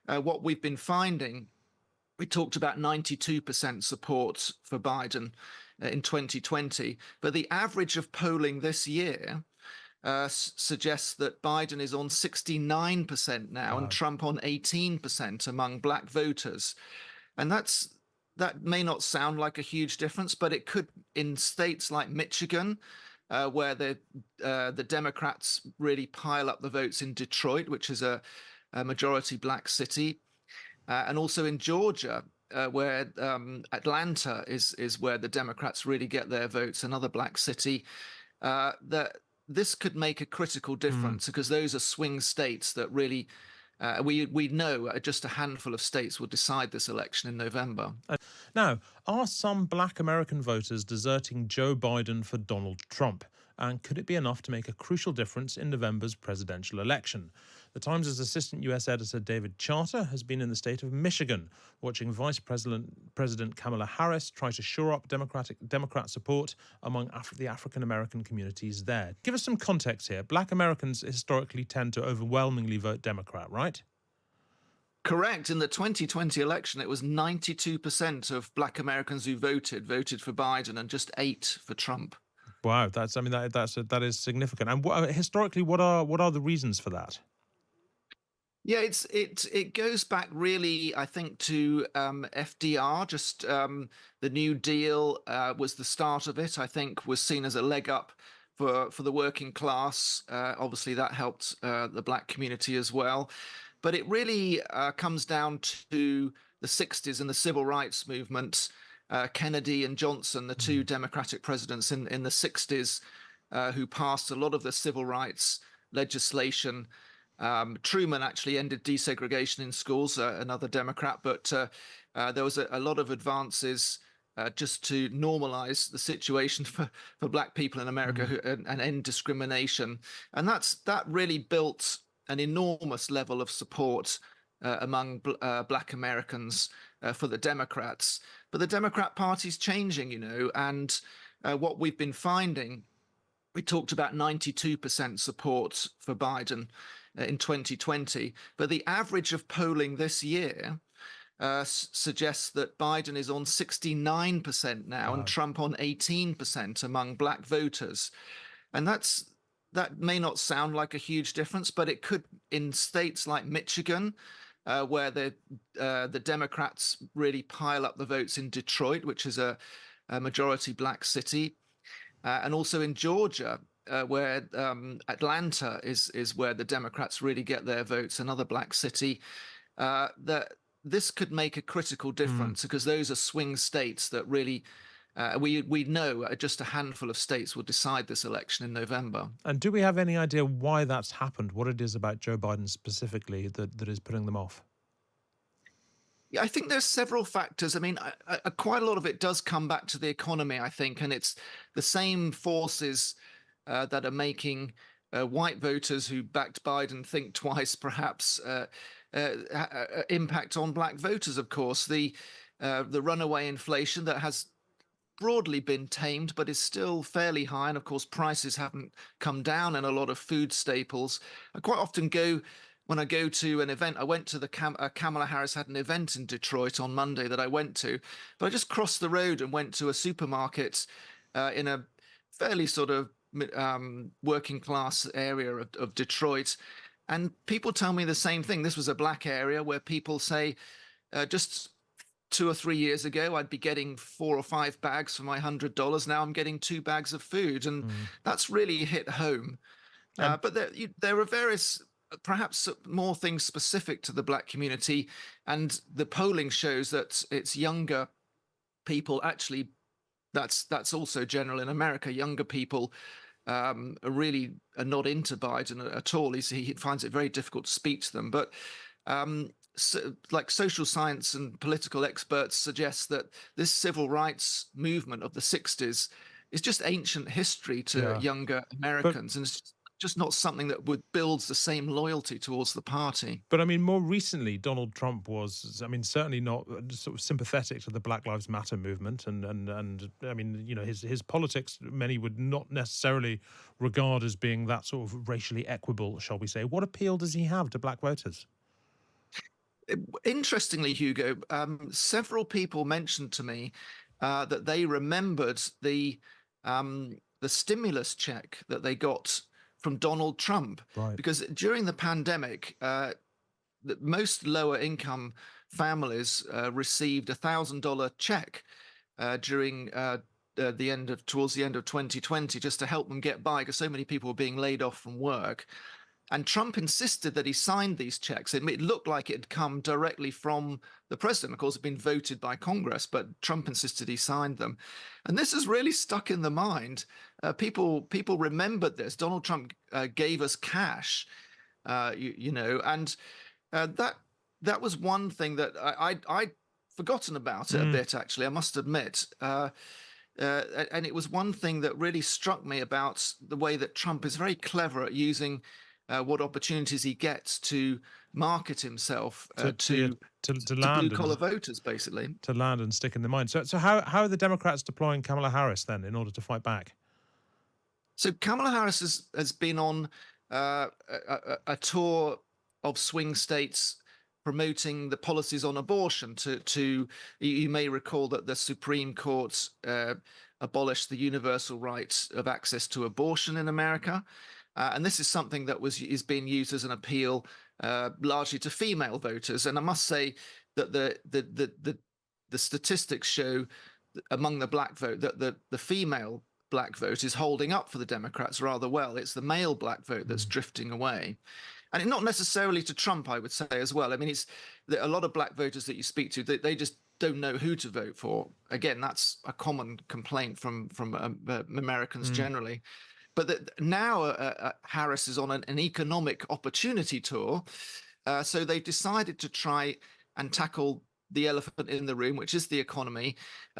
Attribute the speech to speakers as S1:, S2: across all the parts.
S1: what we've been finding, we talked about 92% support for Biden in 2020, but the average of polling this year suggests that Biden is on 69% now and
S2: Wow.
S1: Trump on 18% among black voters. And that may not sound like a huge difference, but it could in states like Michigan, where the Democrats really pile up the votes in Detroit, which is a majority black city, and also in Georgia, where Atlanta is where the Democrats really get their votes, another black city. That this could make a critical
S2: Mm.
S1: difference because those are swing states that really we know just a handful of states will decide this election in November.
S2: Now, are some black American voters deserting Joe Biden for Donald Trump? And could it be enough to make a crucial difference in November's presidential election? The Times' assistant US editor David Charter has been in the state of Michigan, watching President Kamala Harris try to shore up Democrat support among the African American communities there. Give us some context here. Black Americans historically tend to overwhelmingly vote Democrat, right?
S1: Correct. In the 2020 election, it was 92% of black Americans who voted for Biden and just 8 for Trump.
S2: Wow, that is significant. And historically, what are the reasons for that?
S1: Yeah, it goes back really, I think, to FDR. Just the New Deal was the start of it. I think was seen as a leg up for the working class. Obviously, that helped the black community as well. But it really comes down to the 60s and the civil rights movement. Kennedy and Johnson, the two Democratic presidents in the 60s, who passed a lot of the civil rights legislation. Truman actually ended desegregation in schools, another Democrat, but there was a lot of advances just to normalize the situation for black people in America and end discrimination. And that really built an enormous level of support among black Americans for the Democrats. But the Democrat Party's changing, and what we've been finding, we talked about 92% support for Biden in 2020, but the average of polling this year suggests that Biden is on 69% now and
S2: Wow.
S1: Trump on 18% among black voters. And that may not sound like a huge difference, but it could in states like Michigan, where the Democrats really pile up the votes in Detroit, which is a majority black city, and also in Georgia, where Atlanta is where the Democrats really get their votes, another black city. That this could make a critical difference because those are swing states that really we know just a handful of states will decide this election in November.
S2: And do we have any idea why that's happened? What it is about Joe Biden specifically that is putting them off?
S1: Yeah, I think there's several factors. I mean, quite a lot of it does come back to the economy, I think, and it's the same forces that are making white voters who backed Biden think twice, perhaps, impact on black voters. Of course, the runaway inflation that has broadly been tamed, but is still fairly high. And of course, prices haven't come down in a lot of food staples. I quite often when I go to an event, I went to Kamala Harris had an event in Detroit on Monday that I went to, but I just crossed the road and went to a supermarket in a fairly sort of working class area of Detroit. And people tell me the same thing. This was a black area where people say, just 2 or 3 years ago, I'd be getting 4 or 5 bags for my $100. Now I'm getting 2 bags of food, and
S2: Mm.
S1: that's really hit home.
S2: And
S1: But there are various, perhaps more things specific to the black community, and the polling shows that it's younger people. Actually, that's also general in America. Younger people are not into Biden at all. He finds it very difficult to speak to them, but. Like social science and political experts suggest that this civil rights movement of the 60s is just ancient history to
S2: yeah,
S1: younger
S2: but
S1: Americans, and it's just not something that would builds the same loyalty towards the party.
S2: But I mean, more recently, Donald Trump was, I mean, certainly not sort of sympathetic to the Black Lives Matter movement, and I mean, his politics, many would not necessarily regard as being that sort of racially equable, shall we say. What appeal does he have to black voters?
S1: Interestingly, Hugo, several people mentioned to me that they remembered the stimulus check that they got from Donald Trump,
S2: Right.
S1: because during the pandemic, most lower income families received $1,000 check during towards the end of 2020, just to help them get by, because so many people were being laid off from work. And Trump insisted that he signed these checks. It looked like it had come directly from the president. Of course, it had been voted by Congress, but Trump insisted he signed them. And this has really stuck in the mind. People remembered this. Donald Trump gave us cash, and that was one thing that I'd forgotten about it a bit. Actually, I must admit. And it was one thing that really struck me about the way that Trump is very clever at using what opportunities he gets to market himself
S2: To
S1: to blue
S2: land
S1: collar
S2: and
S1: voters, basically.
S2: stick in the mind. So how are the Democrats deploying Kamala Harris then in order to fight back?
S1: So Kamala Harris has been on a tour of swing states promoting the policies on abortion. You may recall that the Supreme Court abolished the universal right of access to abortion in America. And this is something that is being used as an appeal largely to female voters. And I must say that the statistics show among the black vote that the female black vote is holding up for the Democrats rather well. It's the male black vote that's drifting away. And not necessarily to Trump, I would say as well. I mean, it's a lot of black voters that you speak to, they just don't know who to vote for. Again, that's a common complaint from Americans generally. But now Harris is on an economic opportunity tour. So they've decided to try and tackle the elephant in the room, which is the economy.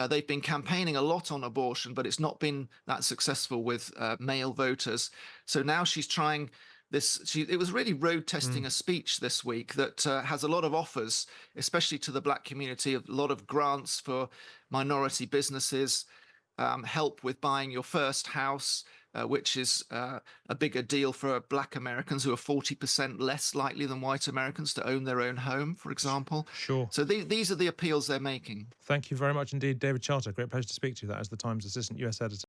S1: They've been campaigning a lot on abortion, but it's not been that successful with male voters. So now she's trying this. It was really road testing a speech this week that has a lot of offers, especially to the black community, a lot of grants for minority businesses, help with buying your first house, which is a bigger deal for black Americans who are 40% less likely than white Americans to own their own home, for example.
S2: Sure.
S1: So these are the appeals they're making.
S2: Thank you very much indeed, David Charter. Great pleasure to speak to you. That is the Times assistant US editor.